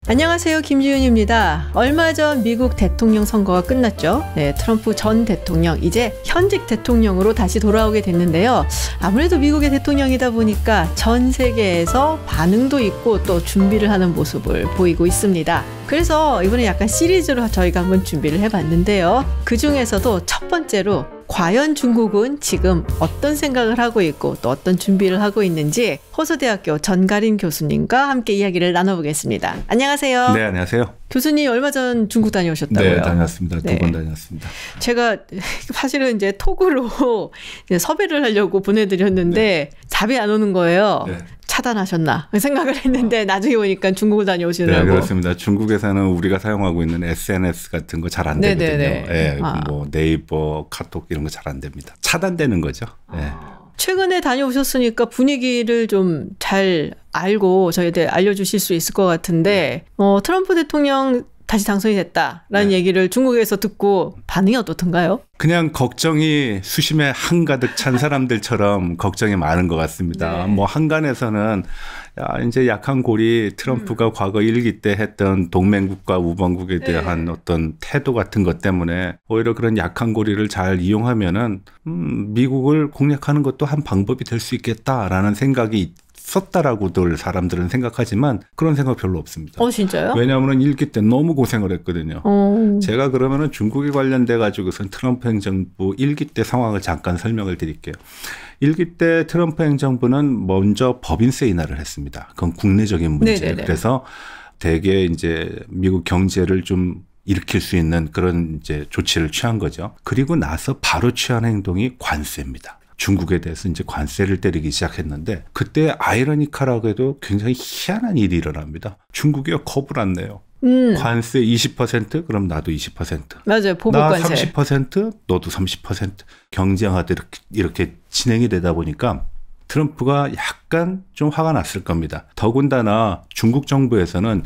안녕하세요. 김지윤입니다. 얼마 전 미국 대통령 선거가 끝났죠. 네, 트럼프 전 대통령 이제 현직 대통령으로 다시 돌아오게 됐는데요. 아무래도 미국의 대통령이다 보니까 전 세계에서 반응도 있고 또 준비를 하는 모습을 보이고 있습니다. 그래서 이번에 약간 시리즈로 저희가 한번 준비를 해봤는데요. 그 중에서도 첫 번째로 과연 중국은 지금 어떤 생각을 하고 있고 또 어떤 준비를 하고 있는지 호서대학교 전가린 교수님과 함께 이야기를 나눠보겠습니다. 안녕하세요. 네, 안녕하세요. 교수님 얼마 전 중국 다녀오셨다고요? 네, 다녔습니다. 두 번 다녔습니다. 제가 사실은 이제 톡으로 이제 섭외를 하려고 보내드렸는데 답이 안 오는 거예요. 네. 차단하셨나 생각을 했는데 나중에 보니까 중국을 다녀오시더라고요. 네, 그렇습니다. 중국에서는 우리가 사용하고 있는 SNS 같은 거 잘 안 되거든요. 네, 뭐 네이버, 카톡 이런 거 잘 안 됩니다. 차단되는 거죠. 네. 최근에 다녀오셨으니까 분위기를 좀 잘 알고 저희한테 알려주실 수 있을 것 같은데 트럼프 대통령 다시 당선이 됐다라는 얘기를 중국에서 듣고 반응이 어떻던가요? 그냥 걱정이 수심에 한가득 찬 사람들처럼 걱정이 많은 것 같습니다. 뭐 한간에서는 이제 약한 고리 트럼프가 과거 1기 때 했던 동맹국과 우방국에 대한 어떤 태도 같은 것 때문에 오히려 그런 약한 고리를 잘 이용하면은 미국을 공략하는 것도 한 방법이 될 수 있겠다라는 생각이 썼다라고들 사람들은 생각하지만 그런 생각 별로 없습니다. 진짜요? 왜냐하면 1기 때 너무 고생을 했거든요. 제가 그러면은 중국에 관련돼 가지고선 트럼프 행정부 1기 때 상황을 잠깐 설명을 드릴게요. 1기 때 트럼프 행정부는 먼저 법인세 인하를 했습니다. 그건 국내적인 문제예요. 그래서 대개 이제 미국 경제를 좀 일으킬 수 있는 그런 이제 조치를 취한 거죠. 그리고 나서 바로 취한 행동이 관세입니다. 중국에 대해서 이제 관세를 때리기 시작했는데 그때 아이러니컬하게도 굉장히 희한한 일이 일어납니다. 중국이 겁을 안 내요. 관세 20% 그럼 나도 20%. 맞아요. 보복관세. 나 30% 너도 30%. 경쟁하듯 이렇게 진행이 되다 보니까 트럼프가 약간 좀 화가 났을 겁니다. 더군다나 중국 정부에서는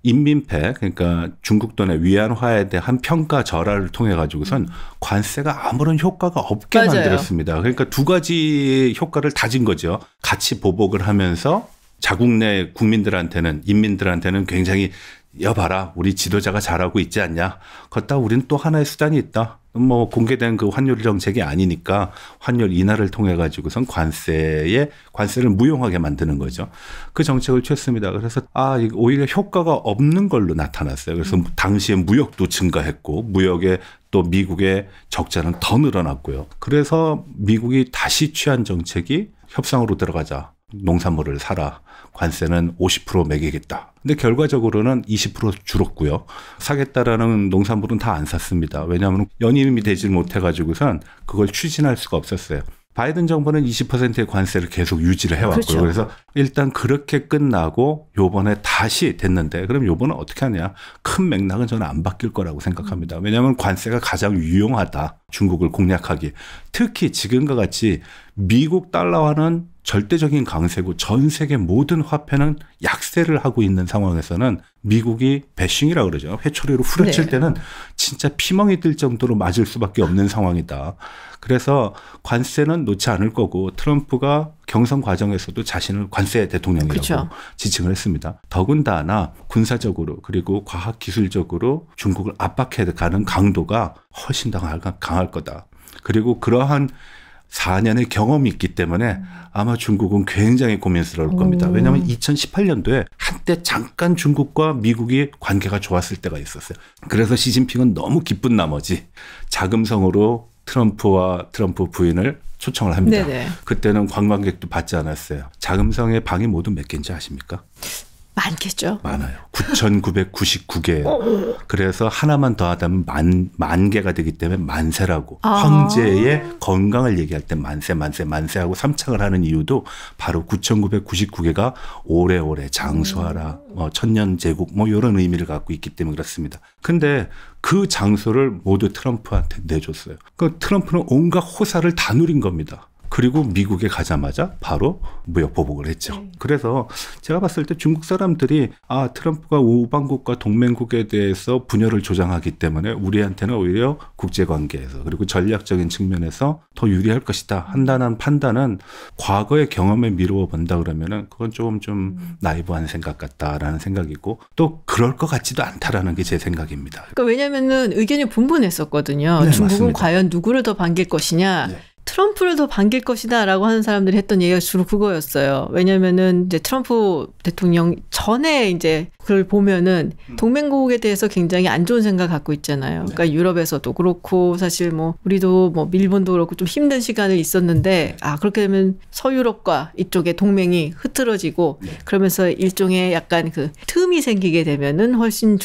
인민폐 그러니까 중국 돈의 위안화에 대한 평가 절하를 통해 가지고선 관세가 아무런 효과가 없게 만들었습니다. 그러니까 두 가지 효과를 다진 거죠. 같이 보복을 하면서 자국 내 국민들한테는 인민들한테는 굉장히 여봐라 우리 지도자가 잘하고 있지 않냐. 걷다 우리는 또 하나의 수단이 있다. 뭐 공개된 그 환율 정책이 아니니까 환율 인하를 통해 가지고선 관세를 무용하게 만드는 거죠. 그 정책을 취했습니다. 그래서 오히려 효과가 없는 걸로 나타났어요. 그래서 당시에 무역도 증가했고 무역에 또 미국의 적자는 더 늘어났고요. 그래서 미국이 다시 취한 정책이 협상으로 들어가자. 농산물을 사라. 관세는 50% 매기겠다. 근데 결과적으로는 20% 줄었고요. 사겠다라는 농산물은 다 안 샀습니다. 왜냐하면 연임이 되지 못해가지고선 그걸 추진할 수가 없었어요. 바이든 정부는 20%의 관세를 계속 유지를 해왔고요. 그렇죠. 그래서 일단 그렇게 끝나고 요번에 다시 됐는데 그럼 요번은 어떻게 하냐. 큰 맥락은 저는 안 바뀔 거라고 생각합니다. 왜냐하면 관세가 가장 유용하다. 중국을 공략하기. 특히 지금과 같이 미국 달러화는 절대적인 강세고 전 세계 모든 화폐는 약세를 하고 있는 상황에서는 미국이 배싱이라고 그러죠. 회초리로 후려칠 때는 진짜 피멍이 들 정도로 맞을 수밖에 없는 상황이다. 그래서 관세는 놓지 않을 거고 트럼프가 경선 과정에서도 자신을 관세 대통령이라고 지칭을 했습니다. 더군다나 군사적으로 그리고 과학기술적으로 중국을 압박해 가는 강도가 훨씬 더 강할 거다. 그리고 그러한 4년의 경험이 있기 때문에 아마 중국은 굉장히 고민스러울 겁니다. 왜냐하면 2018년도에 한때 잠깐 중국과 미국이 관계가 좋았을 때가 있었어요. 그래서 시진핑은 너무 기쁜 나머지 자금성으로 트럼프와 트럼프 부인을 초청을 합니다. 그때는 관광객도 받지 않았어요. 자금성의 방이 모두 몇 개인지 아십니까? 많겠죠. 많아요. 9,999개. 그래서 하나만 더 하다면 만 개가 되기 때문에 만세라고. 황제의 건강을 얘기할 때 만세하고 삼창을 하는 이유도 바로 9,999개가 오래오래 장수하라. 천년제국 이런 의미를 갖고 있기 때문에 그렇습니다. 근데 그 장소를 모두 트럼프한테 내줬어요. 그 트럼프는 온갖 호사를 다 누린 겁니다. 그리고 미국에 가자마자 바로 무역 보복을 했죠. 그래서 제가 봤을 때 중국 사람들이 트럼프가 우방국과 동맹국에 대해서 분열을 조장하기 때문에 우리한테는 오히려 국제관계에서 그리고 전략적인 측면에서 더 유리할 것이다 한다는 판단은 과거의 경험에 미루어 본다 그러면은 그건 조금 좀 나이브한 생각 같다라는 생각이고 또 그럴 것 같지도 않다라는 게 제 생각입니다. 그러니까 왜냐면은 의견이 분분했었거든요. 네, 중국은 맞습니다. 과연 누구를 더 반길 것이냐. 네. 트럼프를 더 반길 것이다 라고 하는 사람들이 했던 얘기가 주로 그거였어요. 왜냐면은 이제 트럼프 대통령 전에 이제 그걸 보면은 동맹국에 대해서 굉장히 안 좋은 생각 갖고 있잖아요. 그러니까 유럽에서도 그렇고 사실 뭐 우리도 뭐 일본도 그렇고 좀 힘든 시간을 있었는데 그렇게 되면 서유럽과 이쪽의 동맹이 흐트러지고 그러면서 일종의 약간 그 틈이 생기게 되면은 훨씬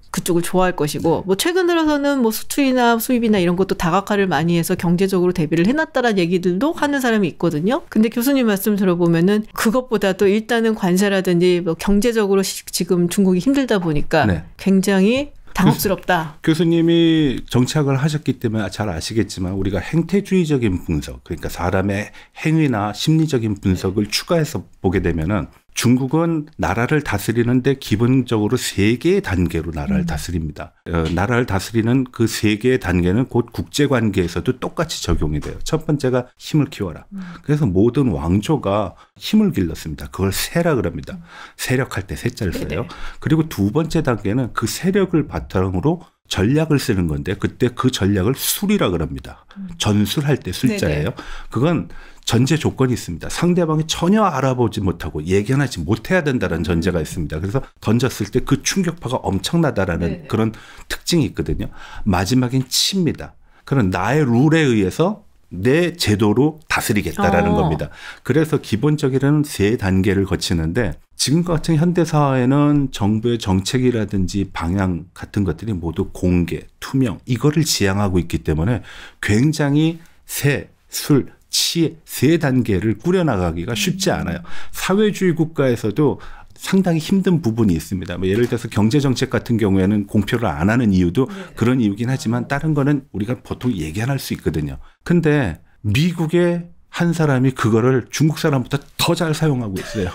그쪽을 좋아할 것이고 뭐 최근 들어서는 뭐 수출이나 수입이나 이런 것도 다각화를 많이 해서 경제적으로 대비를 해놨다라는 얘기들도 하는 사람이 있거든요. 근데 교수님 말씀 들어보면은 그것보다도 일단은 관세라든지 뭐 경제적으로 지금 중국이 힘들다 보니까 굉장히 당혹스럽다. 교수님이 정치학을 하셨기 때문에 잘 아시겠지만 우리가 행태주의적인 분석, 그러니까 사람의 행위나 심리적인 분석을 추가해서 보게 되면은 중국은 나라를 다스리는데 기본적으로 3개의 단계로 나라를 다스립니다. 나라를 다스리는 그 3개의 단계는 곧 국제관계에서도 똑같이 적용이 돼요. 첫 번째가 힘을 키워라. 그래서 모든 왕조가 힘을 길렀습니다. 그걸 세라 그럽니다. 세력할 때 세자를 써요. 그리고 두 번째 단계는 그 세력을 바탕으로 전략을 쓰는 건데 그때 그 전략을 술이라 그럽니다. 전술할 때 술자예요. 그건 전제 조건이 있습니다. 상대방이 전혀 알아보지 못하고 예견하지 못해야 된다는 전제가 있습니다. 그래서 던졌을 때 그 충격파가 엄청나다라는 그런 특징이 있거든요. 마지막엔 치입니다. 그런 나의 룰에 의해서 내 제도로 다스리겠다라는 겁니다. 그래서 기본적으로는 3단계를 거치는데 지금 같은 현대사회는 정부의 정책이라든지 방향 같은 것들이 모두 공개, 투명 이거를 지향하고 있기 때문에 굉장히 술, 치 3단계를 꾸려나가기가 쉽지 않아요. 사회주의 국가에서도 상당히 힘든 부분이 있습니다. 뭐 예를 들어서 경제정책 같은 경우에는 공표를 안 하는 이유도 그런 이유긴 하지만 다른 거는 우리가 보통 얘기할 수 있거든요. 근데 미국의 한 사람이 그거를 중국 사람보다 더 잘 사용하고 있어요.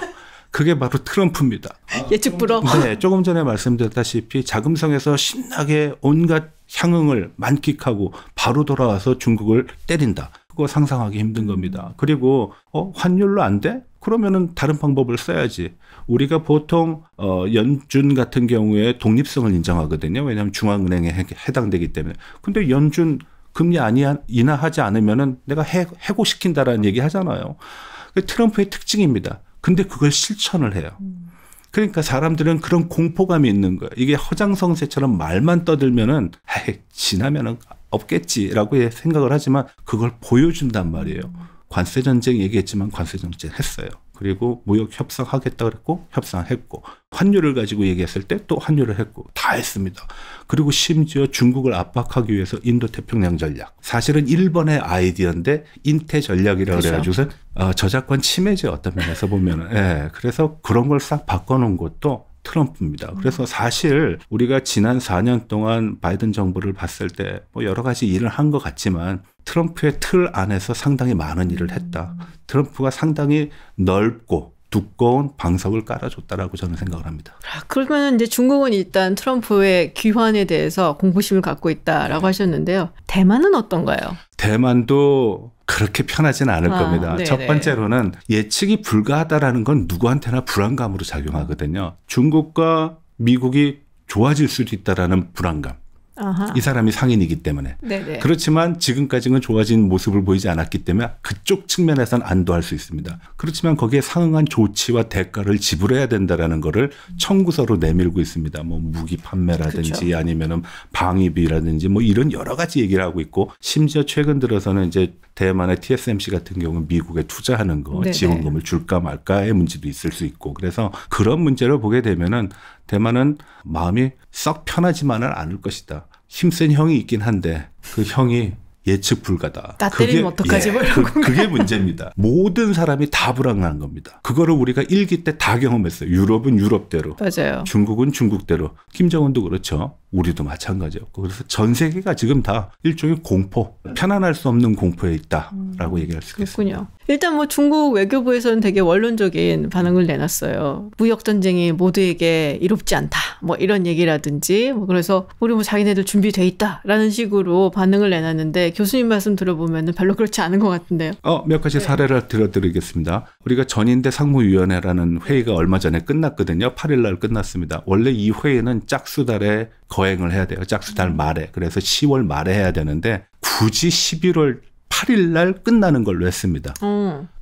그게 바로 트럼프입니다. 예측 불허. 네, 조금 전에 말씀드렸다시피 자금성에서 신나게 온갖 향응을 만끽하고 바로 돌아와서 중국을 때린다. 그거 상상하기 힘든 겁니다. 그리고 환율로 안 돼? 그러면은 다른 방법을 써야지. 우리가 보통 연준 같은 경우에 독립성을 인정하거든요. 왜냐하면 중앙은행에 해당되기 때문에. 근데 연준 금리 인하하지 않으면은 내가 해고시킨다라는 얘기 하잖아요. 트럼프의 특징입니다. 근데 그걸 실천을 해요. 그러니까 사람들은 그런 공포감이 있는 거예요. 이게 허장성세처럼 말만 떠들면은 지나면은 없겠지라고 생각을 하지만 그걸 보여준단 말이에요. 관세전쟁 얘기했지만 관세전쟁 했어요. 그리고 무역 협상하겠다 그랬고 협상했고 환율을 가지고 얘기했을 때 또 환율을 했고 다 했습니다. 그리고 심지어 중국을 압박하기 위해서 인도태평양 전략. 사실은 일본의 아이디어인데 인태 전략이라고 그래가지고서 저작권 침해죠. 어떤 면에서 보면은. 그래서 그런 걸 싹 바꿔놓은 것도 트럼프입니다. 그래서 사실 우리가 지난 4년 동안 바이든 정부를 봤을 때 뭐 여러 가지 일을 한 것 같지만 트럼프의 틀 안에서 상당히 많은 일을 했다. 트럼프가 상당히 넓고 두꺼운 방석을 깔아줬다라고 저는 생각을 합니다. 그러면 이제 중국은 일단 트럼프의 귀환에 대해서 공포심을 갖고 있다라고 하셨는데요. 대만은 어떤가요? 대만도 그렇게 편하지는 않을 겁니다. 네네. 첫 번째로는 예측이 불가하다라는 건 누구한테나 불안감으로 작용하거든요. 중국과 미국이 좋아질 수도 있다라는 불안감. 이 사람이 상인이기 때문에. 네네. 그렇지만 지금까지는 좋아진 모습을 보이지 않았기 때문에 그쪽 측면에서는 안도할 수 있습니다. 그렇지만 거기에 상응한 조치와 대가를 지불해야 된다라는 거를 청구서로 내밀고 있습니다. 뭐 무기 판매라든지 그렇죠. 아니면은 방위비라든지 뭐 이런 여러 가지 얘기를 하고 있고 심지어 최근 들어서는 이제 대만의 TSMC 같은 경우는 미국에 투자하는 거 네네. 지원금을 줄까 말까의 문제도 있을 수 있고 그래서 그런 문제를 보게 되면은 대만은 마음이 썩 편하지만은 않을 것이다. 힘센 형이 있긴 한데 그 형이 예측 불가다. 나 때리면 어떡하지? 그게 문제입니다. 모든 사람이 다 불안한 겁니다. 그거를 우리가 1기 때 다 경험했어요. 유럽은 유럽대로. 맞아요. 중국은 중국대로. 김정은도 그렇죠. 우리도 마찬가지였고 그래서 전 세계가 지금 다 일종의 공포, 편안할 수 없는 공포에 있다라고 얘기할 수 있겠습니다. 그렇군요. 일단 뭐 중국 외교부에서는 되게 원론적인 반응을 내놨어요. 무역 전쟁이 모두에게 이롭지 않다. 뭐 이런 얘기라든지 뭐 그래서 우리 뭐 자기네들 준비돼 있다라는 식으로 반응을 내놨는데 교수님 말씀 들어보면은 별로 그렇지 않은 것 같은데요. 몇 가지 사례를 들어드리겠습니다. 우리가 전인대 상무위원회라는 회의가 얼마 전에 끝났거든요. 8일 날 끝났습니다. 원래 이 회의는 짝수달에 거행을 해야 돼요. 짝수달 말에. 그래서 10월 말에 해야 되는데 굳이 11월 8일 날 끝나는 걸로 했습니다.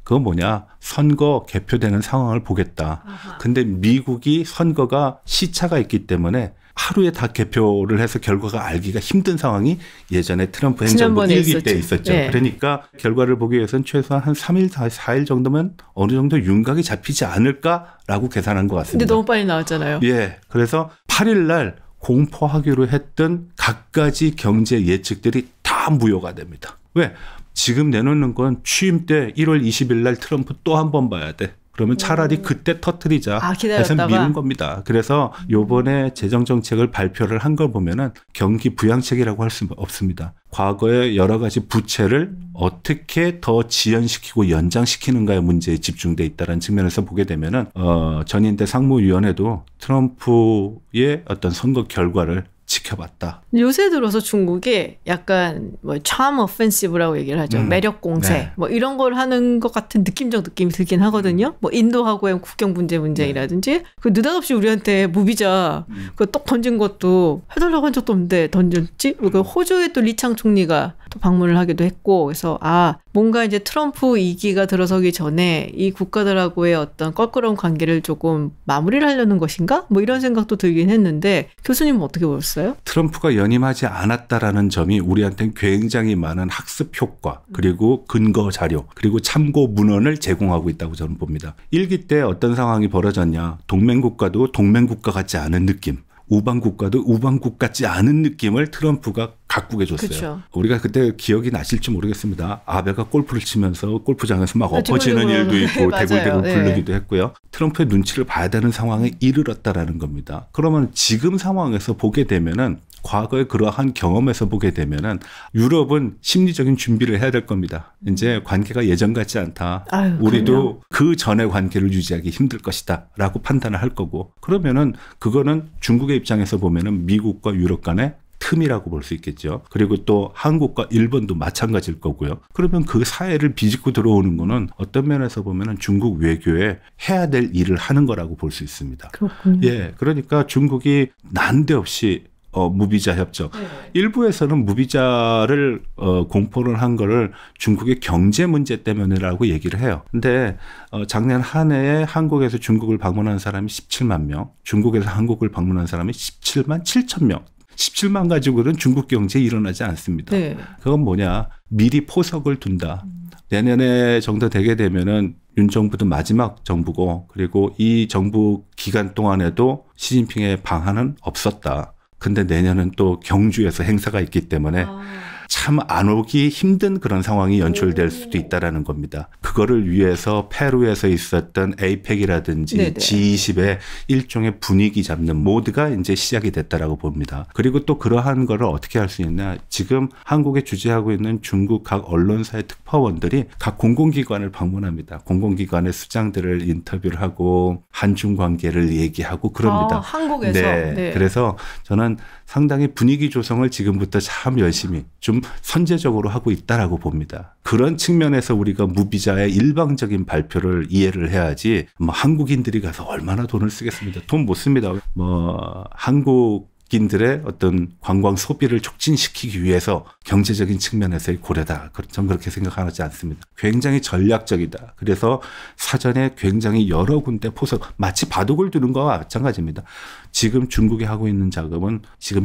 그건 뭐냐? 선거 개표되는 상황을 보겠다. 근데 미국이 선거가 시차가 있기 때문에 하루에 다 개표를 해서 결과가 알기가 힘든 상황이 예전에 트럼프 행정부 1기 때 있었죠. 네. 그러니까 결과를 보기 위해서는 최소한 한 3일, 4일 정도면 어느 정도 윤곽이 잡히지 않을까라고 계산한 것 같습니다. 근데 너무 빨리 나왔잖아요. 예. 그래서 8일 날 공포하기로 했던 갖가지 경제 예측들이 다 무효가 됩니다. 왜? 지금 내놓는 건 취임 때 1월 20일 날 트럼프 또 한 번 봐야 돼. 그러면 차라리 그때 터뜨리자 해서 미룬 겁니다. 그래서 요번에 재정정책을 발표를 한 걸 보면은 경기 부양책이라고 할 수 없습니다. 과거의 여러 가지 부채를 어떻게 더 지연시키고 연장시키는가의 문제에 집중돼 있다는 측면에서 보게 되면은 전인대 상무위원회도 트럼프의 어떤 선거 결과를 지켜봤다. 요새 들어서 중국이 약간 뭐 charm offensive라고 얘기를 하죠. 매력 공세. 네. 뭐 이런 걸 하는 것 같은 느낌적 느낌이 들긴 하거든요. 뭐 인도하고의 국경 분쟁이라든지 그 느닷없이 우리한테 무비자 그 똑 던진 것도 해달라고 한 적도 없는데 던졌지. 그리고 호주에 또 리창 총리가 또 방문을 하기도 했고 그래서 뭔가 이제 트럼프 2기가 들어서기 전에 이 국가들하고의 어떤 껄끄러운 관계를 조금 마무리를 하려는 것인가? 뭐 이런 생각도 들긴 했는데 교수님은 어떻게 보셨어요? 트럼프가 연임하지 않았다라는 점이 우리한테는 굉장히 많은 학습 효과 그리고 근거 자료 그리고 참고 문헌을 제공하고 있다고 저는 봅니다. 1기 때 어떤 상황이 벌어졌냐. 동맹국가도 동맹국가 같지 않은 느낌. 우방국가도 우방국 같지 않은 느낌을 트럼프가 가꾸게 줬어요. 그쵸. 우리가 그때 기억이 나실지 모르겠습니다. 아베가 골프를 치면서 골프장에서 막 엎어지는 일도 있고 대굴대굴 굴르기도 했고요. 트럼프의 눈치를 봐야 되는 상황에 이르렀다라는 겁니다. 그러면 지금 상황에서 보게 되면은 과거의 그러한 경험에서 보게 되면은 유럽은 심리적인 준비를 해야 될 겁니다. 이제 관계가 예전 같지 않다. 우리도 그럼요. 그 전의 관계를 유지하기 힘들 것이다 라고 판단을 할 거고 그러면은 그거는 중국의 입장에서 보면은 미국과 유럽 간의 틈이라고 볼 수 있겠죠. 그리고 또 한국과 일본도 마찬가지일 거고요. 그러면 그 사회를 비집고 들어오는 거는 어떤 면에서 보면은 중국 외교에 해야 될 일을 하는 거라고 볼 수 있습니다. 그렇군요. 예, 그러니까 중국이 난데없이 무비자 협정. 일부에서는 무비자를 공포를 한 거를 중국의 경제 문제 때문이라고 얘기를 해요. 근데 작년 한 해에 한국에서 중국을 방문한 사람이 17만 명, 중국에서 한국을 방문한 사람이 17만 7천 명. 17만 가지고는 중국 경제에 일어나지 않습니다. 네. 그건 뭐냐. 미리 포석을 둔다. 내년에 정도 되게 되면은 윤 정부도 마지막 정부고 그리고 이 정부 기간 동안에도 시진핑의 방한은 없었다. 근데 내년은 또 경주에서 행사가 있기 때문에 참 안 오기 힘든 그런 상황이 연출될 수도 있다라는 겁니다. 그거를 위해서 페루에서 있었던 에이펙이라든지 네네. G20의 일종의 분위기 잡는 모드가 이제 시작이 됐다라고 봅니다. 그리고 또 그러한 거를 어떻게 할 수 있냐. 지금 한국에 주재하고 있는 중국 각 언론사의 특파원들이 각 공공기관을 방문합니다. 공공기관의 수장들을 인터뷰를 하고 한중 관계를 얘기하고 그럽니다. 한국에서? 네. 그래서 저는 상당히 분위기 조성을 지금부터 참 열심히 좀 선제적으로 하고 있다라고 봅니다. 그런 측면에서 우리가 무비자의 일방적인 발표를 이해를 해야지 한국인들이 가서 얼마나 돈을 쓰겠습니다. 돈 못 씁니다. 한국인들의 어떤 관광 소비를 촉진시키기 위해서 경제적인 측면에서의 고려다. 저는 그렇게 생각하지 않습니다. 굉장히 전략적이다. 그래서 사전에 굉장히 여러 군데 포석, 마치 바둑을 두는 거와 마찬가지입니다. 지금 중국이 하고 있는 작업은 지금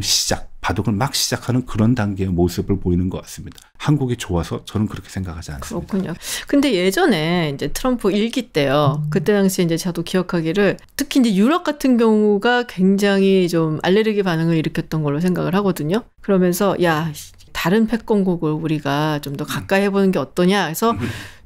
바둑을 막 시작하는 그런 단계의 모습을 보이는 것 같습니다. 한국이 좋아서 저는 그렇게 생각하지 않습니다. 그렇군요. 근데 예전에 이제 트럼프 1기 때요. 그때 당시에 이제 저도 기억하기를 특히 이제 유럽 같은 경우가 굉장히 좀 알레르기 반응을 일으켰던 걸로 생각을 하거든요. 그러면서 다른 패권국을 우리가 좀 더 가까이 해보는 게 어떠냐 해서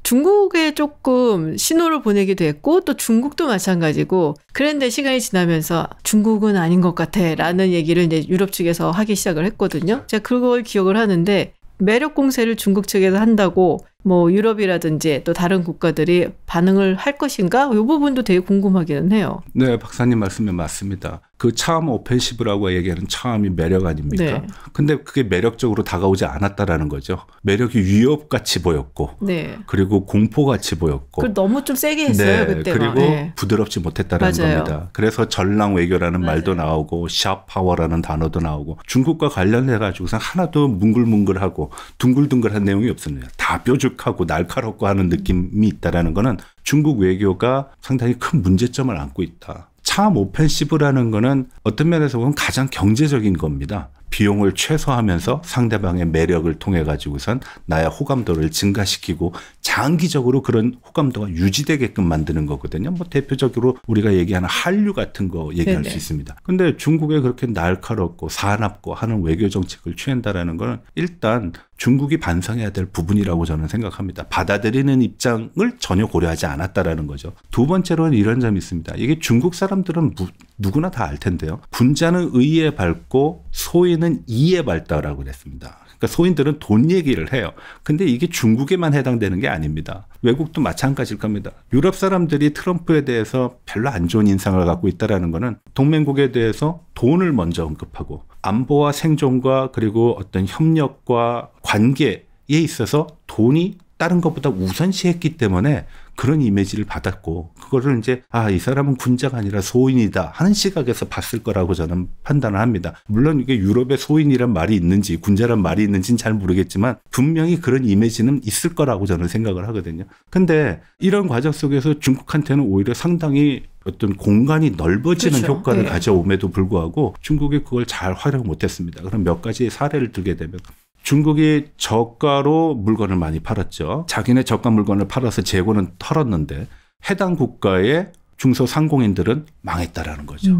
중국에 조금 신호를 보내기도 했고 또 중국도 마찬가지고 그런데 시간이 지나면서 중국은 아닌 것 같아라는 얘기를 이제 유럽 측에서 하기 시작을 했거든요. 제가 그걸 기억을 하는데 매력 공세를 중국 측에서 한다고 뭐 유럽이라든지 또 다른 국가들이 반응을 할 것인가? 이 부분도 되게 궁금하기는 해요. 네, 박사님 말씀이 맞습니다. 그 차암 오펜시브라고 얘기하는 차암이 매력 아닙니까? 네. 근데 그게 매력적으로 다가오지 않았다라는 거죠. 매력이 위협같이 보였고 네. 그리고 공포같이 보였고 너무 좀 세게 했어요. 네, 그때 그리고 네. 부드럽지 못했다라는 맞아요. 겁니다. 그래서 전랑 외교라는 맞아요. 말도 나오고 샤파워라는 단어도 나오고 중국과 관련해 가지고서 하나도 뭉글뭉글하고 둥글둥글한 내용이 없습니다. 다 뾰족하고 날카롭고 하는 느낌이 있다라는 거는 중국 외교가 상당히 큰 문제점을 안고 있다. 차암 오펜시브라는 거는 어떤 면에서 보면 가장 경제적인 겁니다. 비용을 최소화하면서 상대방의 매력을 통해 가지고선 나의 호감도를 증가시키고 장기적으로 그런 호감도가 유지되게끔 만드는 거거든요. 뭐 대표적으로 우리가 얘기하는 한류 같은 거 얘기할 네네. 수 있습니다. 근데 중국에 그렇게 날카롭고 사납고 하는 외교 정책을 취한다라는 거는 일단 중국이 반성해야 될 부분이라고 저는 생각합니다. 받아들이는 입장을 전혀 고려하지 않았다라는 거죠. 두 번째로는 이런 점이 있습니다. 이게 중국 사람들은 누구나 다 알 텐데요. 분자는 의에 밝고 소인은 이에 밝다라고 그랬습니다. 그러니까 소인들은 돈 얘기를 해요. 근데 이게 중국에만 해당되는 게 아닙니다. 외국도 마찬가지일 겁니다. 유럽 사람들이 트럼프에 대해서 별로 안 좋은 인상을 갖고 있다라는 거는 동맹국에 대해서 돈을 먼저 언급하고 안보와 생존과 그리고 어떤 협력과 관계에 있어서 돈이 다른 것보다 우선시했기 때문에 그런 이미지를 받았고 그거를 이제 이 사람은 군자가 아니라 소인이다 하는 시각에서 봤을 거라고 저는 판단을 합니다. 물론 이게 유럽에 소인이란 말이 있는지 군자란 말이 있는지는 잘 모르겠지만 분명히 그런 이미지는 있을 거라고 저는 생각을 하거든요. 근데 이런 과정 속에서 중국한테는 오히려 상당히 어떤 공간이 넓어지는 그렇죠. 효과를 네. 가져옴에도 불구하고 중국이 그걸 잘 활용 못했습니다. 그럼 몇 가지 사례를 들게 되면 중국이 저가로 물건을 많이 팔았죠. 자기네 저가 물건을 팔아서 재고는 털었는데 해당 국가의 중소상공인들은 망했다라는 거죠.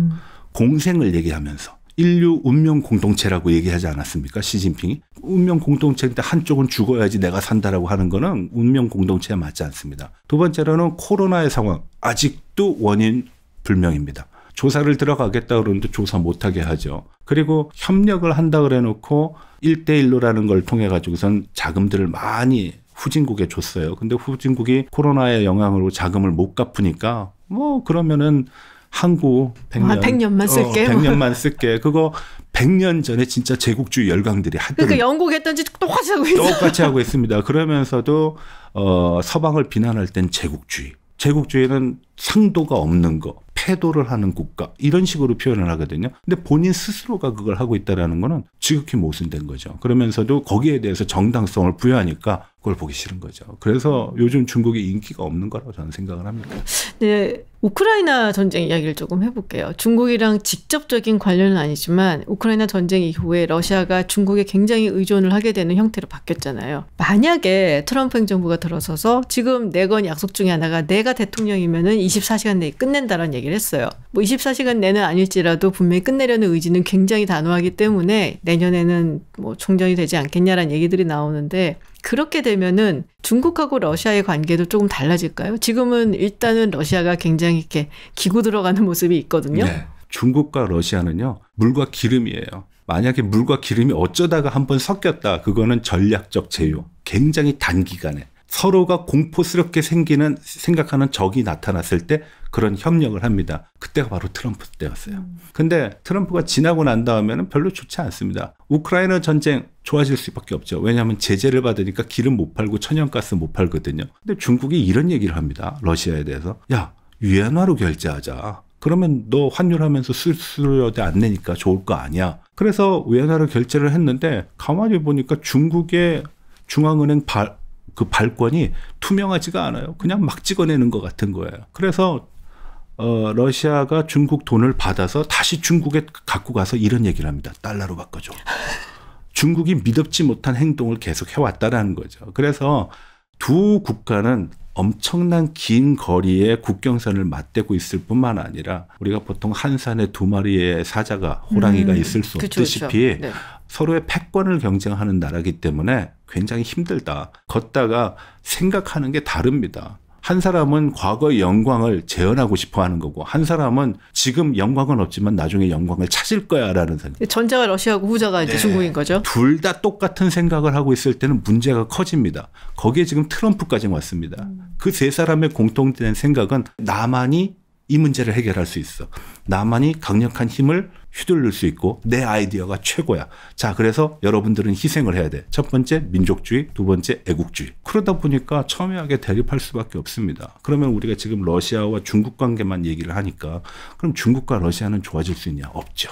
공생을 얘기하면서 인류 운명 공동체라고 얘기하지 않았습니까? 시진핑이. 운명 공동체인데 한쪽은 죽어야지 내가 산다라고 하는 거는 운명 공동체에 맞지 않습니다. 두 번째로는 코로나의 상황. 아직도 원인 불명입니다. 조사를 들어가겠다 그러는데 조사 못하게 하죠. 그리고 협력을 한다 그래 놓고 1대1로라는 걸 통해 가지고선 자금들을 많이 후진국에 줬어요. 근데 후진국이 코로나의 영향으로 자금을 못 갚으니까 뭐 그러면은 항구 100년. 100년만 쓸게. 100년만 쓸게. 그거 100년 전에 진짜 제국주의 열강들이 하던. 그러니까 영국 했던지 똑같이 하고 있어요. 똑같이 하고 있습니다. 그러면서도 서방을 비난할 땐 제국주의. 제국주의는 상도가 없는 거, 패도를 하는 국가 이런 식으로 표현을 하거든요. 근데 본인 스스로가 그걸 하고 있다는 거는 지극히 모순된 거죠. 그러면서도 거기에 대해서 정당성을 부여하니까 그걸 보기 싫은 거죠. 그래서 요즘 중국이 인기가 없는 거라고 저는 생각을 합니다. 네, 우크라이나 전쟁 이야기를 조금 해볼게요. 중국이랑 직접적인 관련은 아니지만 우크라이나 전쟁 이후에 러시아가 중국에 굉장히 의존을 하게 되는 형태로 바뀌었잖아요. 만약에 트럼프 행정부가 들어서서 지금 내건 약속 중에 하나가 내가 대통령이면은 24시간 내에 끝낸다라는 얘기를 했어요. 뭐 24시간 내는 아닐지라도 분명히 끝내려는 의지는 굉장히 단호하기 때문에 내년에는 뭐 총전이 되지 않겠냐라는 얘기들이 나오는데 그렇게 되면은 중국하고 러시아의 관계도 조금 달라질까요? 지금은 일단은 러시아가 굉장히 이렇게 기고 들어가는 모습이 있거든요. 네. 중국과 러시아는요, 물과 기름이에요. 만약에 물과 기름이 어쩌다가 한번 섞였다. 그거는 전략적 제휴. 굉장히 단기간에. 서로가 공포스럽게 생각하는 적이 나타났을 때 그런 협력을 합니다. 그때가 바로 트럼프 때였어요. 근데 트럼프가 지나고 난 다음에는 별로 좋지 않습니다. 우크라이나 전쟁 좋아질 수밖에 없죠. 왜냐하면 제재를 받으니까 기름 못 팔고 천연가스 못 팔거든요. 근데 중국이 이런 얘기를 합니다. 러시아에 대해서. 야, 위안화로 결제하자. 그러면 너 환율하면서 수수료도 안 내니까 좋을 거 아니야. 그래서 위안화로 결제를 했는데 가만히 보니까 중국의 중앙은행 발권이 투명하지가 않아요. 그냥 막 찍어내는 것 같은 거예요. 그래서 러시아가 중국 돈을 받아서 다시 중국에 갖고 가서 이런 얘기를 합니다. 달러로 바꿔줘. 중국이 믿업지 못한 행동을 계속 해왔다라는 거죠. 그래서 두 국가는 엄청난 긴 거리의 국경선을 맞대고 있을 뿐만 아니라 우리가 보통 한 산에 두 마리의 사자가 호랑이가 있을 수 없듯이 네. 서로의 패권을 경쟁하는 나라이기 때문에 굉장히 힘들다. 걷다가 생각하는 게 다릅니다. 한 사람은 과거의 영광을 재현하고 싶어 하는 거고 한 사람은 지금 영광은 없지만 나중에 영광을 찾을 거야라는 생각. 전자가 러시아고 후자가 이제 중국인 거죠. 둘 다 똑같은 생각을 하고 있을 때는 문제가 커집니다. 거기에 지금 트럼프까지 왔습니다. 그 세 사람의 공통된 생각은 나만이 이 문제를 해결할 수 있어. 나만이 강력한 힘을 휘둘릴 수 있고 내 아이디어가 최고야. 자, 그래서 여러분들은 희생을 해야 돼. 첫 번째 민족주의, 두 번째 애국주의. 그러다 보니까 첨예하게 대립할 수밖에 없습니다. 그러면 우리가 지금 러시아와 중국 관계만 얘기를 하니까 그럼 중국과 러시아는 좋아질 수 있냐? 없죠.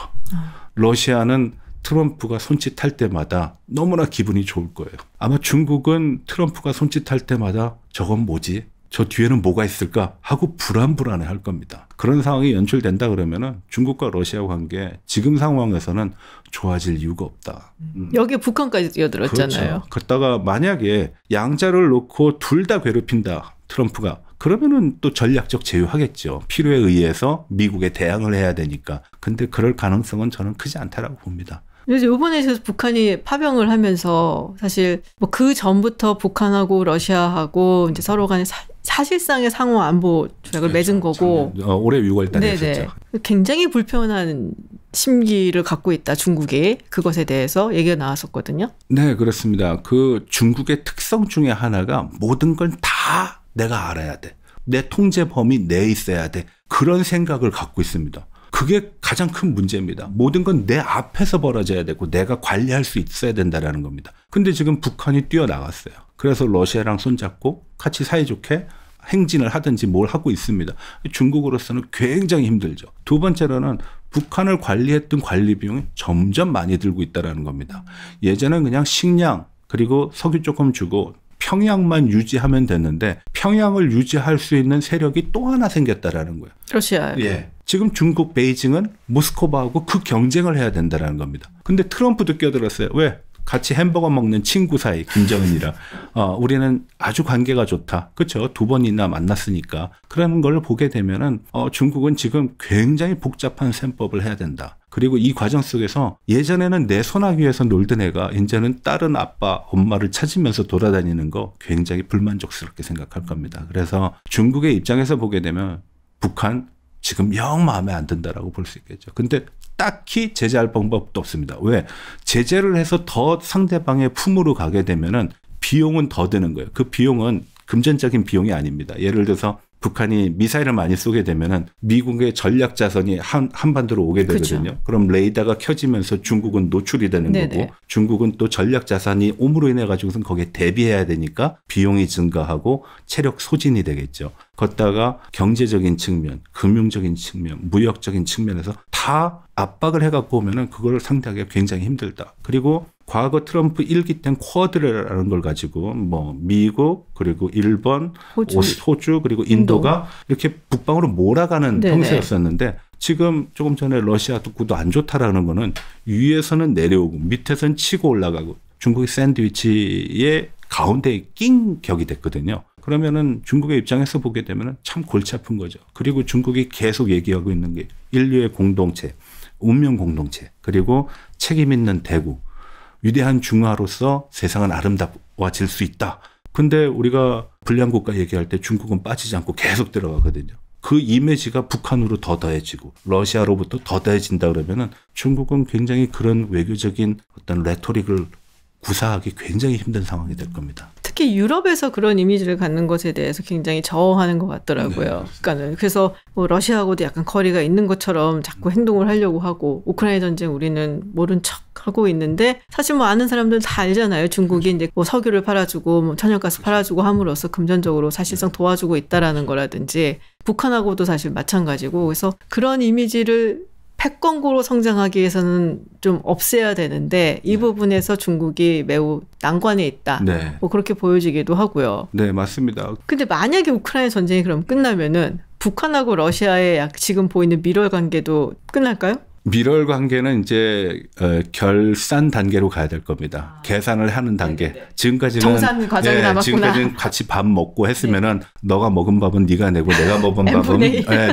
러시아는 트럼프가 손짓할 때마다 너무나 기분이 좋을 거예요. 아마 중국은 트럼프가 손짓할 때마다 저건 뭐지? 저 뒤에는 뭐가 있을까 하고 불안불안해 할 겁니다. 그런 상황이 연출된다 그러면은 중국과 러시아 관계 지금 상황에서는 좋아질 이유가 없다. 여기에 북한까지 뛰어들었잖아요. 그렇죠. 그러다가 만약에 양자를 놓고 둘 다 괴롭힌다 트럼프가 그러면은 또 전략적 제휴하겠죠. 필요에 의해서 미국에 대항을 해야 되니까. 근데 그럴 가능성은 저는 크지 않다라고 봅니다. 그래서 이번에 북한이 파병을 하면서 사실 뭐 그 전부터 북한하고 러시아하고 이제 서로 간에 사실상의 상호 안보 조약을 맺은 거고 올해 6월 달에 했었죠. 굉장히 불편한 심기를 갖고 있다 중국이 그것에 대해서 얘기가 나왔었거든요. 네, 그렇습니다. 그 중국의 특성 중에 하나가 모든 걸 다 내가 알아야 돼. 내 통제 범위 내에 있어야 돼. 그런 생각을 갖고 있습니다. 그게 가장 큰 문제입니다. 모든 건 내 앞에서 벌어져야 되고 내가 관리할 수 있어야 된다는 겁니다. 근데 지금 북한이 뛰어나갔어요. 그래서 러시아랑 손잡고 같이 사이좋게 행진을 하든지 뭘 하고 있습니다. 중국으로서는 굉장히 힘들죠. 두 번째로는 북한을 관리했던 관리 비용이 점점 많이 들고 있다는 겁니다. 예전엔 그냥 식량 그리고 석유 조금 주고 평양만 유지하면 됐는데 평양을 유지할 수 있는 세력이 또 하나 생겼다라는 거예요. 러시아. 예. 지금 중국 베이징은 모스크바하고 그 경쟁을 해야 된다는 겁니다. 근데 트럼프도 끼어들었어요. 왜? 같이 햄버거 먹는 친구 사이 김정은이랑 우리는 아주 관계가 좋다. 그렇죠? 두 번이나 만났으니까. 그런 걸 보게 되면은 중국은 지금 굉장히 복잡한 셈법을 해야 된다. 그리고 이 과정 속에서 예전에는 내 소나기에서 놀던 애가 이제는 다른 아빠, 엄마를 찾으면서 돌아다니는 거 굉장히 불만족스럽게 생각할 겁니다. 그래서 중국의 입장에서 보게 되면 북한 지금 영 마음에 안 든다라고 볼 수 있겠죠. 근데 딱히 제재할 방법도 없습니다. 왜? 제재를 해서 더 상대방의 품으로 가게 되면은 비용은 더 드는 거예요. 그 비용은 금전적인 비용이 아닙니다. 예를 들어서 북한이 미사일을 많이 쏘게 되면은 미국의 전략 자선이 한반도로 오게 되거든요. 그렇죠. 그럼 레이더가 켜지면서 중국은 노출이 되는 네네. 거고 중국은 또 전략 자산이 옴으로 인해 가지고선 거기에 대비해야 되니까 비용이 증가하고 체력 소진이 되겠죠. 걷다가 경제적인 측면, 금융적인 측면, 무역적인 측면에서 다 압박을 해갖고 오면은 그걸 상대하기가 굉장히 힘들다. 그리고 과거 트럼프 1기 땐 쿼드라는 걸 가지고 뭐 미국 그리고 일본, 호주 그리고 인도가 이렇게 북방으로 몰아가는 네네. 형세였었는데 지금 조금 전에 러시아 독구도 안 좋다라는 거는 위에서는 내려오고 밑에서는 치고 올라가고 중국이 샌드위치의 가운데에 낀 격이 됐거든요. 그러면은 중국의 입장에서 보게 되면은 참 골치 아픈 거죠. 그리고 중국이 계속 얘기하고 있는 게 인류의 공동체, 운명 공동체, 그리고 책임 있는 대국, 위대한 중화로서 세상은 아름다워질 수 있다. 근데 우리가 불량 국가 얘기할 때 중국은 빠지지 않고 계속 들어가거든요. 그 이미지가 북한으로 더 더해지고 러시아로부터 더 더해진다 그러면은 중국은 굉장히 그런 외교적인 어떤 레토릭을 구사하기 굉장히 힘든 상황이 될 겁니다. 특히 유럽에서 그런 이미지를 갖는 것에 대해서 굉장히 저항하는 것 같더라고요. 그러니까 그래서 뭐 러시아하고도 약간 거리가 있는 것처럼 자꾸 행동을 하려고 하고 우크라이나 전쟁 우리는 모른 척 하고 있는데 사실 뭐 아는 사람들은 다 알잖아요. 중국이 이제 뭐 석유를 팔아주고 뭐 천연가스 팔아주고 함으로써 금전적으로 사실상 도와주고 있다라는 거라든지 북한하고도 사실 마찬가지고 그래서 그런 이미지를 패권국으로 성장하기 위해서는 좀 없애야 되는데 이 부분에서 중국이 매우 난관에 있다. 네. 뭐 그렇게 보여지기도 하고요. 네, 맞습니다. 근데 만약에 우크라이나 전쟁이 그럼 끝나면은 북한하고 러시아의 지금 보이는 밀월 관계도 끝날까요? 밀월 관계는 이제 결산 단계로 가야 될 겁니다. 계산을 하는 단계. 네네네. 지금까지는 정산 과정이 남았구나. 지금까지는 같이 밥 먹고 했으면은 너가 먹은 밥은 네가 내고 내가 먹은 밥은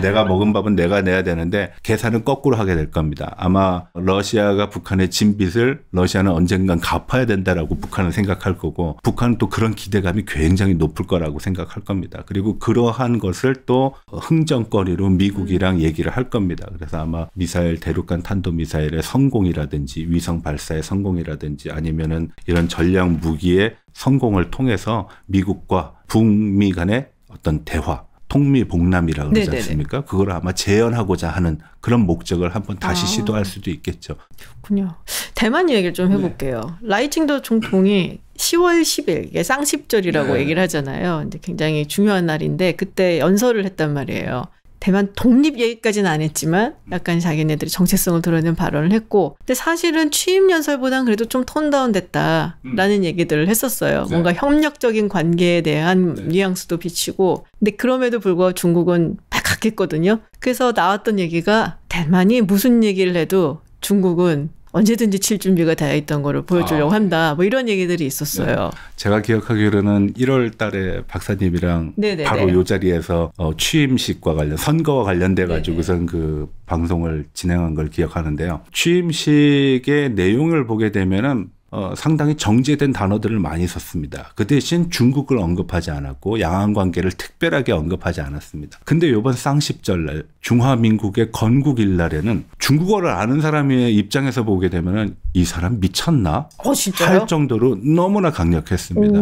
내가 먹은 밥은 내가 내야 되는데 계산은 거꾸로 하게 될 겁니다. 아마 러시아가 북한의 진 빚을 러시아는 언젠간 갚아야 된다라고 북한은 생각할 거고 북한은 또 그런 기대감이 굉장히 높을 거라고 생각할 겁니다. 그리고 그러한 것을 또 흥정거리로 미국이랑 얘기를 할 겁니다. 그래서 아마 미사일 대륙간 탄도미사일의 성공이라든지 위성 발사의 성공이라든지 아니면은 이런 전략 무기의 성공을 통해서 미국과 북미 간의 어떤 대화, 통미봉남이라고 그러지 않습니까? 그걸 아마 재현하고자 하는 그런 목적을 한번 다시 시도할 수도 있겠죠. 그렇군요. 대만 얘기를 좀 해볼게요. 라이칭도 총통이 10월 10일, 이게 쌍십절이라고 얘기를 하잖아요. 근데 굉장히 중요한 날인데 그때 연설을 했단 말이에요. 대만 독립 얘기까지는 안 했지만 약간 자기네들이 정체성을 드러낸 발언을 했고 근데 사실은 취임 연설보다는 그래도 좀 톤다운 됐다라는 얘기들을 했었어요. 뭔가 협력적인 관계에 대한 뉘앙스도 비치고 근데 그럼에도 불구하고 중국은 발칵했거든요. 그래서 나왔던 얘기가 대만이 무슨 얘기를 해도 중국은 언제든지 칠 준비가 되어 있던 거를 보여주려고 한다. 뭐 이런 얘기들이 있었어요. 제가 기억하기로는 1월 달에 박사님이랑 바로 이 자리에서 취임식과 관련 선거와 관련돼 가지고선 그 방송을 진행한 걸 기억하는데요. 취임식의 내용을 보게 되면은 상당히 정제된 단어들을 많이 썼습니다. 그 대신 중국을 언급하지 않았고 양안 관계를 특별하게 언급하지 않았습니다. 근데 이번 쌍십절날 중화민국의 건국일 날에는 중국어를 아는 사람의 입장에서 보게 되면은 이 사람 미쳤나? 진짜요? 할 정도로 너무나 강력했습니다.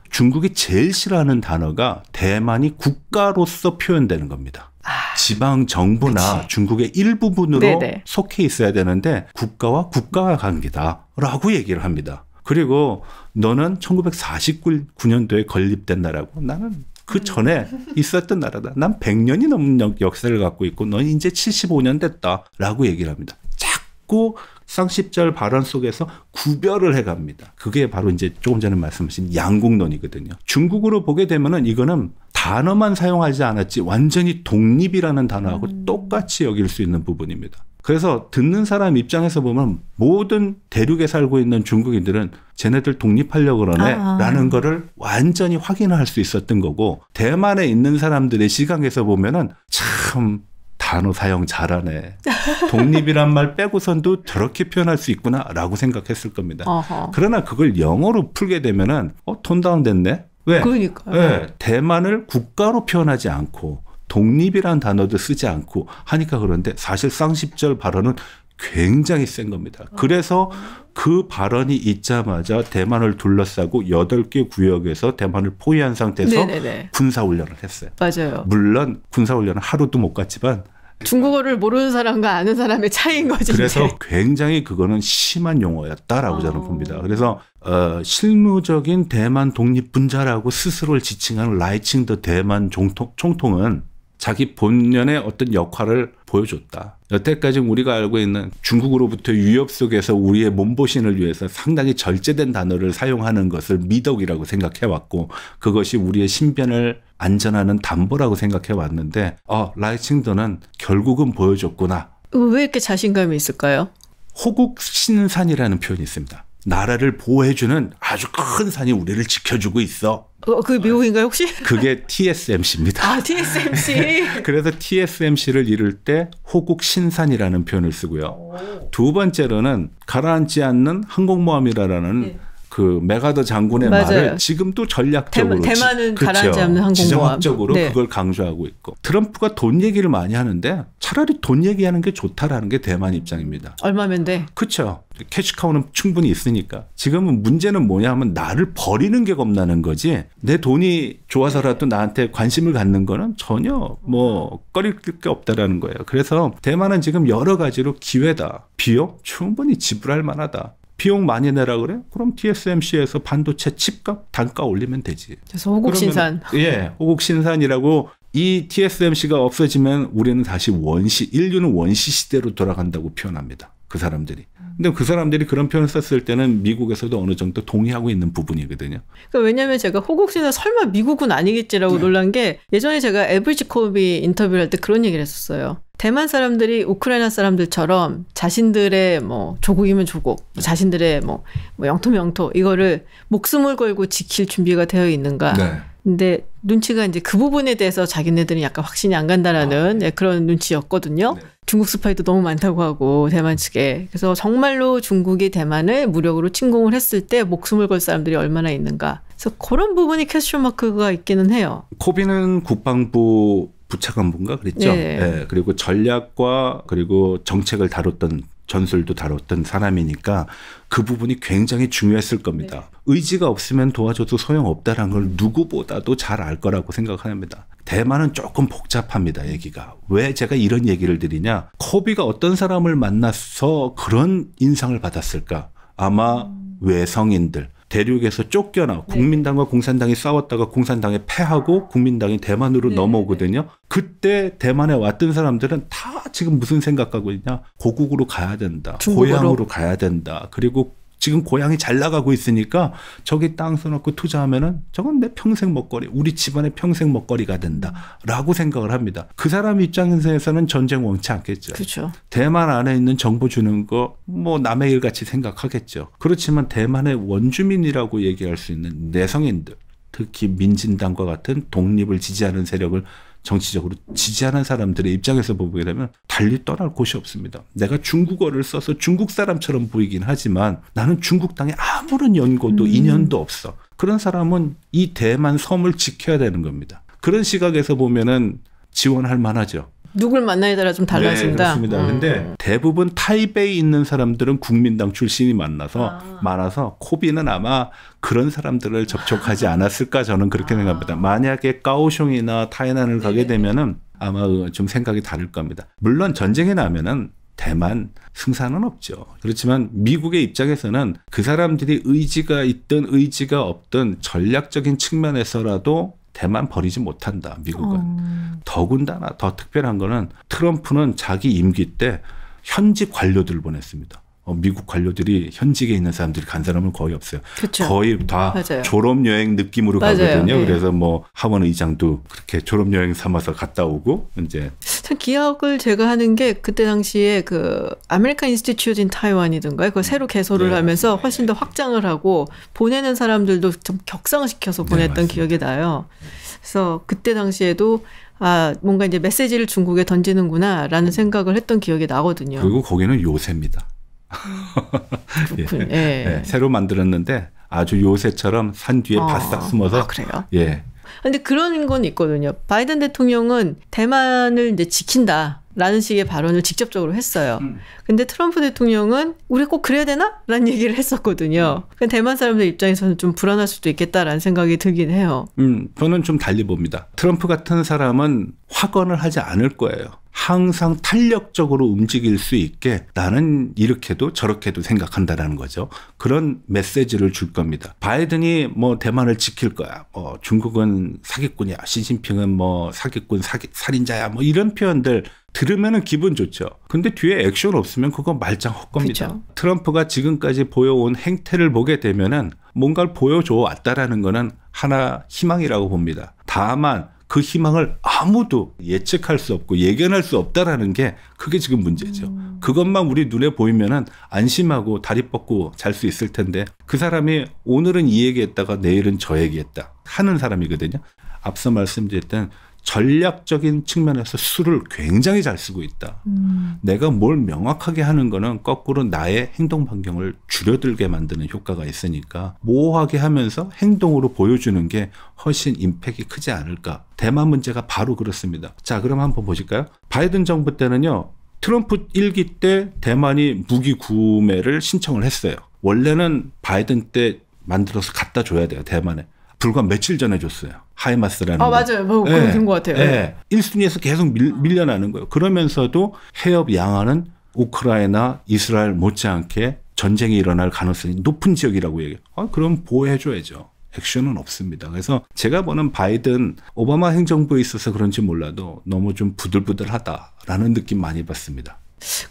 중국이 제일 싫어하는 단어가 대만이 국가로서 표현되는 겁니다. 지방 정부나 중국의 일부분으로 속해 있어야 되는데 국가와 국가의 관계다라고 얘기를 합니다. 그리고 너는 1949년도에 건립된 나라고 나는 그 전에 있었던 나라다. 난 100년이 넘는 역사를 갖고 있고 넌 이제 75년 됐다라고 얘기를 합니다. 자꾸 쌍십절 발언 속에서 구별을 해갑니다. 그게 바로 이제 조금 전에 말씀하신 양국론이거든요. 중국으로 보게 되면은 이거는 단어만 사용하지 않았지 완전히 독립이라는 단어하고 똑같이 여길 수 있는 부분입니다. 그래서 듣는 사람 입장에서 보면 모든 대륙에 살고 있는 중국인들은 쟤네들 독립하려고 그러네 라는 거를 완전히 확인할 수 있었던 거고 대만에 있는 사람들의 시각에서 보면은 참 단어 사용 잘하네. 독립이란 말 빼고선도 저렇게 표현할 수 있구나라고 생각했을 겁니다. 그러나 그걸 영어로 풀게 되면은 톤다운 됐네. 왜? 그러니까요. 왜? 대만을 국가로 표현하지 않고 독립이란 단어도 쓰지 않고 하니까 그런데 사실 쌍십절 발언은 굉장히 센 겁니다. 그래서 그 발언이 있자마자 대만을 둘러싸고 8개 구역에서 대만을 포위한 상태에서 군사훈련을 했어요. 맞아요. 물론 군사훈련은 하루도 못 갔지만 중국어를 모르는 사람과 아는 사람의 차이인 거지. 그래서 이제. 굉장히 그거는 심한 용어였다라고 저는 봅니다. 그래서 실무적인 대만 독립분자라고 스스로를 지칭하는 라이칭 더 대만 총통은 자기 본연의 어떤 역할을 보여줬다. 여태까지 우리가 알고 있는 중국으로부터 위협 속에서 우리의 몸보신을 위해서 상당히 절제된 단어를 사용하는 것을 미덕이라고 생각해왔고 그것이 우리의 신변을 안전하는 담보라고 생각해왔는데 라이칭더는 결국은 보여줬구나. 왜 이렇게 자신감이 있을까요? 호국신산이라는 표현이 있습니다. 나라를 보호해주는 아주 큰 산이 우리를 지켜주고 있어. 그게 미국인가요 혹시? 그게 TSMC입니다. TSMC. 그래서 TSMC를 이룰 때 호국신산이라는 표현을 쓰고요. 두 번째로는 가라앉지 않는 항공모함이라는 그 메가더 장군의 말을 지금도 전략적으로 대만은 가라앉지 않는 항공모함. 지정학적으로 그걸 강조하고 있고 트럼프가 돈 얘기를 많이 하는데 차라리 돈 얘기하는 게 좋다라는 게 대만 입장입니다. 얼마면 돼? 그렇죠. 캐시카우는 충분히 있으니까. 지금은 문제는 뭐냐 하면 나를 버리는 게 겁나는 거지 내 돈이 좋아서라도 나한테 관심을 갖는 거는 전혀 꺼릴 게 없다라는 거예요. 그래서 대만은 지금 여러 가지로 기회다. 비용 충분히 지불할 만하다. 비용 많이 내라 그래? 그럼 TSMC에서 반도체 칩값 단가 올리면 되지. 그래서 호국신산. 호국신산이라고 이 TSMC가 없어지면 우리는 다시 인류는 원시 시대로 돌아간다고 표현합니다. 그 사람들이. 근데 그 사람들이 그런 표현을 썼을 때는 미국에서도 어느 정도 동의하고 있는 부분이거든요. 그러니까 왜냐하면 제가 호국신산 설마 미국은 아니겠지라고 놀란 게 예전에 제가 에브리지 코비 인터뷰를 할 때 그런 얘기를 했었어요. 대만 사람들이 우크라이나 사람들처럼 자신들의 뭐 조국이면 조국, 자신들의 뭐 영토면 영토 이거를 목숨을 걸고 지킬 준비가 되어 있는가. 네. 근데 눈치가 이제 그 부분에 대해서 자기네들은 약간 확신이 안 간다라는 네, 그런 눈치였거든요. 네. 중국 스파이도 너무 많다고 하고 대만 측에. 그래서 정말로 중국이 대만을 무력으로 침공을 했을 때 목숨을 걸 사람들이 얼마나 있는가. 그래서 그런 부분이 퀘스천 마크가 있기는 해요. 코비는 국방부 부차관부인가 그랬죠. 네. 네. 그리고 전략과 그리고 정책을 다뤘던 전술도 다뤘던 사람이니까 그 부분이 굉장히 중요했을 겁니다. 네. 의지가 없으면 도와줘도 소용없다는 걸 누구보다도 잘 알 거라고 생각합니다. 대만은 조금 복잡합니다. 얘기가. 왜 제가 이런 얘기를 드리냐. 코비가 어떤 사람을 만나서 그런 인상을 받았을까. 아마 외성인들. 대륙에서 쫓겨나 국민당과 공산당이 싸웠다가 공산당에 패하고 국민당이 대만으로 넘어오거든요. 그때 대만에 왔던 사람들은 다 지금 무슨 생각하고 있냐. 고국으로 가야 된다. 중국으로. 고향으로 가야 된다. 그리고 지금 고향이 잘 나가고 있으니까 저기 땅 써놓고 투자하면은 저건 내 평생 먹거리, 우리 집안의 평생 먹거리가 된다라고 생각을 합니다. 그 사람 입장에서는 전쟁 원치 않겠죠. 그렇죠. 대만 안에 있는 정보 주는 거 뭐 남의 일 같이 생각하겠죠. 그렇지만 대만의 원주민이라고 얘기할 수 있는 내성인들, 특히 민진당과 같은 독립을 지지하는 세력을 정치적으로 지지하는 사람들의 입장에서 보게 되면 달리 떠날 곳이 없습니다. 내가 중국어를 써서 중국 사람처럼 보이긴 하지만 나는 중국 땅에 아무런 연고도 인연도 없어. 그런 사람은 이 대만 섬을 지켜야 되는 겁니다. 그런 시각에서 보면은 지원할 만하죠. 누굴 만나에 따라 좀 달라진다. 네, 그렇습니다. 근데 대부분 타이베이에 있는 사람들은 국민당 출신이 많아서 코비는 아마 그런 사람들을 접촉하지 않았을까 저는 그렇게 생각합니다. 만약에 까오숑이나 타이난을 가게 되면은 아마 좀 생각이 다를 겁니다. 물론 전쟁이 나면은 대만 승산은 없죠. 그렇지만 미국의 입장에서는 그 사람들이 의지가 있든 의지가 없든 전략적인 측면에서라도 대만 버리지 못한다. 미국은. 더군다나 더 특별한 거는 트럼프는 자기 임기 때 현직 관료들을 보냈습니다. 미국 관료들이 현직에 있는 사람들이 간 사람은 거의 없어요. 그쵸. 거의 다 맞아요. 졸업여행 느낌으로 맞아요. 가거든요. 네. 그래서 뭐 하원 의장도 그렇게 졸업여행 삼아서 갔다 오고 이제 참 기억을 제가 하는 게 그때 당시에 그 아메리칸 인스티튜트 인 타이완이든가요. 그걸 새로 개소를 하면서 훨씬 더 확장을 하고 보내는 사람들도 좀 격상시켜서 보냈던 기억이 나요. 그래서 그때 당시에도 뭔가 이제 메시지를 중국에 던지는구나라는 생각을 했던 기억이 나거든요. 그리고 거기는 요새입니다. 그렇군. 예. 예. 새로 만들었는데 아주 요새처럼 산 뒤에 바싹 숨어서. 그래요? 예. 근데 그런 건 있거든요. 바이든 대통령은 대만을 이제 지킨다라는 식의 발언을 직접적으로 했어요. 근데 트럼프 대통령은 우리 꼭 그래야 되나? 라는 얘기를 했었거든요. 대만 사람들 입장에서는 좀 불안할 수도 있겠다라는 생각이 들긴 해요. 저는 좀 달리 봅니다. 트럼프 같은 사람은 확언을 하지 않을 거예요. 항상 탄력적으로 움직일 수 있게 나는 이렇게도 저렇게도 생각한다라는 거죠. 그런 메시지를 줄 겁니다. 바이든이 뭐 대만을 지킬 거야. 중국은 사기꾼이야. 시진핑은 뭐 사기꾼, 살인자야. 뭐 이런 표현들 들으면은 기분 좋죠. 근데 뒤에 액션 없으면 그거 말짱 헛겁니다. 그렇죠. 트럼프가 지금까지 보여온 행태를 보게 되면은 뭔가를 보여줘 왔다라는 거는 하나 희망이라고 봅니다. 다만 그 희망을 아무도 예측할 수 없고 예견할 수 없다라는 게 그게 지금 문제죠. 그것만 우리 눈에 보이면은 안심하고 다리 뻗고 잘 수 있을 텐데 그 사람이 오늘은 이 얘기했다가 내일은 저 얘기했다 하는 사람이거든요. 앞서 말씀드렸던 전략적인 측면에서 수를 굉장히 잘 쓰고 있다. 내가 뭘 명확하게 하는 거는 거꾸로 나의 행동 반경을 줄여들게 만드는 효과가 있으니까 모호하게 하면서 행동으로 보여주는 게 훨씬 임팩이 크지 않을까. 대만 문제가 바로 그렇습니다. 자, 그럼 한번 보실까요? 바이든 정부 때는요. 트럼프 1기 때 대만이 무기 구매를 신청을 했어요. 원래는 바이든 때 만들어서 갖다 줘야 돼요. 대만에. 불과 며칠 전에 줬어요. 하이마스라는 거. 맞아요. 뭐 그런 것 같아요. 네. 1순위에서 계속 밀려나는 거예요. 그러면서도 해협 양안은 우크라이나, 이스라엘 못지않게 전쟁이 일어날 가능성이 높은 지역이라고 얘기해요. 그럼 보호해줘야죠. 액션은 없습니다. 그래서 제가 보는 바이든, 오바마 행정부에 있어서 그런지 몰라도 너무 좀 부들부들하다라는 느낌 많이 받습니다.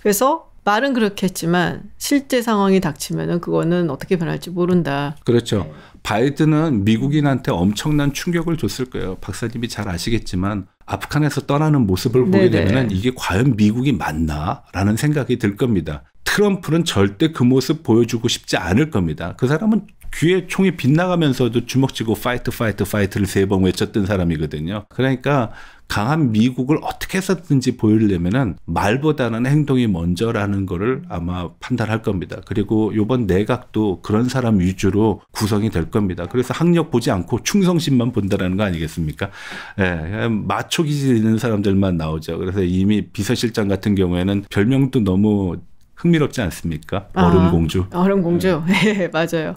그래서 말은 그렇게 했지만 실제 상황이 닥치면은 그거는 어떻게 변할지 모른다. 그렇죠. 네. 바이든은 미국인한테 엄청난 충격을 줬을 거예요. 박사님이 잘 아시겠지만 아프간에서 떠나는 모습을 보게 되면 이게 과연 미국이 맞나라는 생각이 들 겁니다. 트럼프는 절대 그 모습 보여주고 싶지 않을 겁니다. 그 사람은 귀에 총이 빗나가면서도 주먹 쥐고 파이트 파이트 파이트를 3번 외쳤던 사람이거든요. 그러니까 강한 미국을 어떻게 해서든지 보이려면은 말보다는 행동이 먼저라는 거를 아마 판단할 겁니다. 그리고 이번 내각도 그런 사람 위주로 구성이 될 겁니다. 그래서 학력 보지 않고 충성심만 본다라는 거 아니겠습니까? 예, 마초 기질 있는 사람들만 나오죠. 그래서 이미 비서실장 같은 경우에는 별명도 너무 흥미롭지 않습니까? 얼음공주. 얼음공주. 네, 맞아요.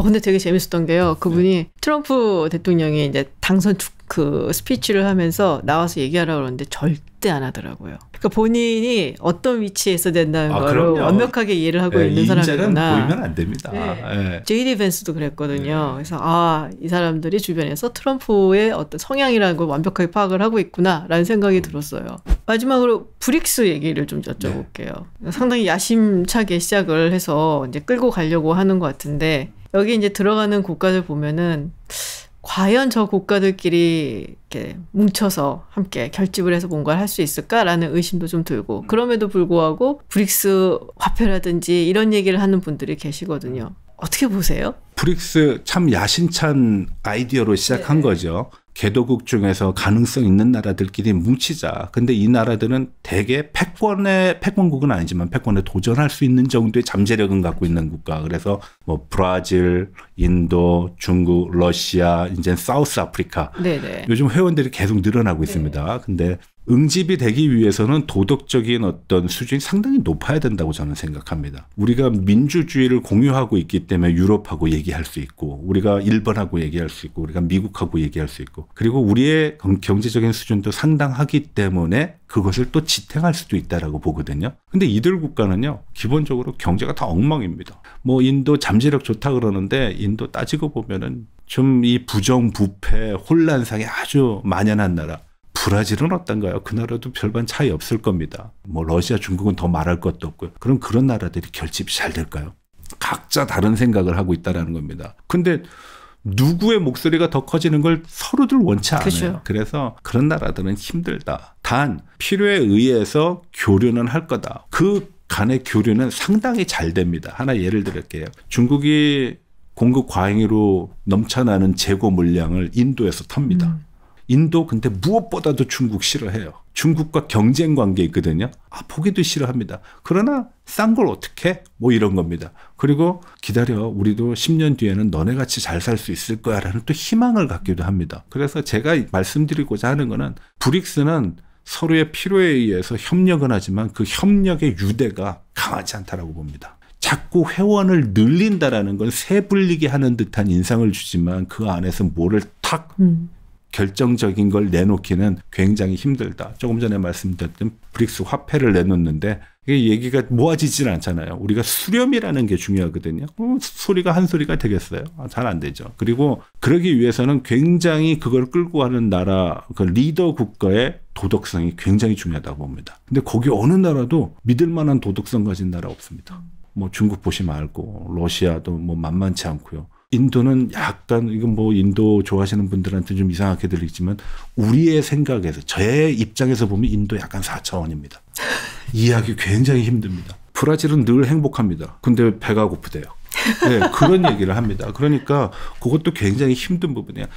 근데 되게 재밌었던 게요. 그분이 트럼프 대통령이 이제 당선 그 스피치를 하면서 나와서 얘기하라고 그러는데 절대 안 하더라고요. 그러니까 본인이 어떤 위치에 있어야 된다는 걸 완벽하게 이해를 하고 있는 사람이구나. 인자는 보이면 안 됩니다. 네. 제이디 벤스도 그랬거든요. 그래서 이 사람들이 주변에서 트럼프의 어떤 성향이라는 걸 완벽하게 파악을 하고 있구나라는 생각이 들었어요. 마지막으로 브릭스 얘기를 좀 여쭤볼게요. 상당히 야심차게 시작을 해서 이제 끌고 가려고 하는 것 같은데 여기 이제 들어가는 국가들 보면은 과연 저 국가들끼리 이렇게 뭉쳐서 함께 결집을 해서 뭔가를 할 수 있을까라는 의심도 좀 들고 그럼에도 불구하고 브릭스 화폐라든지 이런 얘기를 하는 분들이 계시거든요. 어떻게 보세요? 브릭스 참 야심찬 아이디어로 시작한 거죠. 개도국 중에서 가능성 있는 나라들끼리 뭉치자. 근데 이 나라들은 대개 패권국은 아니지만 패권에 도전할 수 있는 정도의 잠재력은 갖고 있는 국가. 그래서 뭐 브라질, 인도, 중국, 러시아, 이제 사우스 아프리카. 네네. 요즘 회원들이 계속 늘어나고 있습니다. 근데 응집이 되기 위해서는 도덕적인 어떤 수준이 상당히 높아야 된다고 저는 생각합니다. 우리가 민주주의를 공유하고 있기 때문에 유럽하고 얘기할 수 있고 우리가 일본하고 얘기할 수 있고 우리가 미국하고 얘기할 수 있고 그리고 우리의 경제적인 수준도 상당하기 때문에 그것을 또 지탱할 수도 있다라고 보거든요. 근데 이들 국가는요. 기본적으로 경제가 다 엉망입니다. 뭐 인도 잠재력 좋다 그러는데 인도 따지고 보면은 좀 이 부정부패 혼란상이 아주 만연한 나라. 브라질은 어떤가요? 그 나라도 별반 차이 없을 겁니다. 뭐 러시아, 중국은 더 말할 것도 없고요. 그럼 그런 나라들이 결집이 잘 될까요? 각자 다른 생각을 하고 있다는 겁니다. 근데 누구의 목소리가 더 커지는 걸 서로들 원치 않아요. 그렇죠. 그래서 그런 나라들은 힘들다. 단 필요에 의해서 교류는 할 거다. 그 간의 교류는 상당히 잘 됩니다. 하나 예를 들을게요. 중국이 공급 과잉으로 넘쳐나는 재고 물량을 인도에서 탑니다. 인도 근데 무엇보다도 중국 싫어해요. 중국과 경쟁 관계 있거든요. 보기도 싫어합니다. 그러나 싼 걸 어떻게? 뭐 이런 겁니다. 그리고 기다려. 우리도 10년 뒤에는 너네같이 잘 살 수 있을 거야 라는 또 희망을 갖기도 합니다. 그래서 제가 말씀드리고자 하는 거는 브릭스는 서로의 필요에 의해서 협력은 하지만 그 협력의 유대가 강하지 않다라고 봅니다. 자꾸 회원을 늘린다라는 건 새 불리게 하는 듯한 인상을 주지만 그 안에서 뭐를 탁 결정적인 걸 내놓기는 굉장히 힘들다. 조금 전에 말씀드렸던 브릭스 화폐를 내놓는데 이게 얘기가 모아지질 않잖아요. 우리가 수렴이라는 게 중요하거든요. 소리가 한 소리가 되겠어요? 잘 안 되죠. 그리고 그러기 위해서는 굉장히 그걸 끌고 가는 나라, 그 리더 국가의 도덕성이 굉장히 중요하다고 봅니다. 근데 거기 어느 나라도 믿을 만한 도덕성 가진 나라 없습니다. 뭐 중국 보시면 알고 러시아도 뭐 만만치 않고요. 인도는 약간 이건 뭐 인도 좋아하시는 분들한테 좀 이상하게 들리지만 우리의 생각에서 저의 입장에서 보면 인도 약간 4차원입니다. 이해하기 굉장히 힘듭니다. 브라질은 늘 행복합니다. 근데 배가 고프대요. 네, 그런 얘기를 합니다. 그러니까 그것도 굉장히 힘든 부분이에요.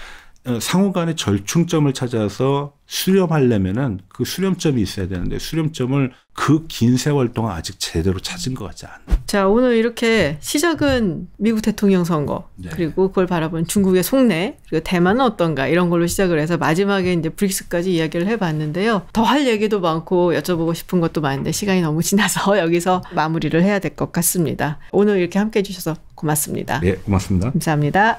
상호 간의 절충점을 찾아서 수렴하려면은 그 수렴점이 있어야 되는데 수렴점을 그 긴 세월 동안 아직 제대로 찾은 것 같지 않아요. 자, 오늘 이렇게 시작은 미국 대통령 선거, 네. 그리고 그걸 바라본 중국의 속내, 그리고 대만은 어떤가 이런 걸로 시작을 해서 마지막에 이제 브릭스까지 이야기를 해봤는데요. 더 할 얘기도 많고 여쭤보고 싶은 것도 많은데 시간이 너무 지나서 여기서 마무리를 해야 될 것 같습니다. 오늘 이렇게 함께해 주셔서 고맙습니다. 네, 고맙습니다. 감사합니다.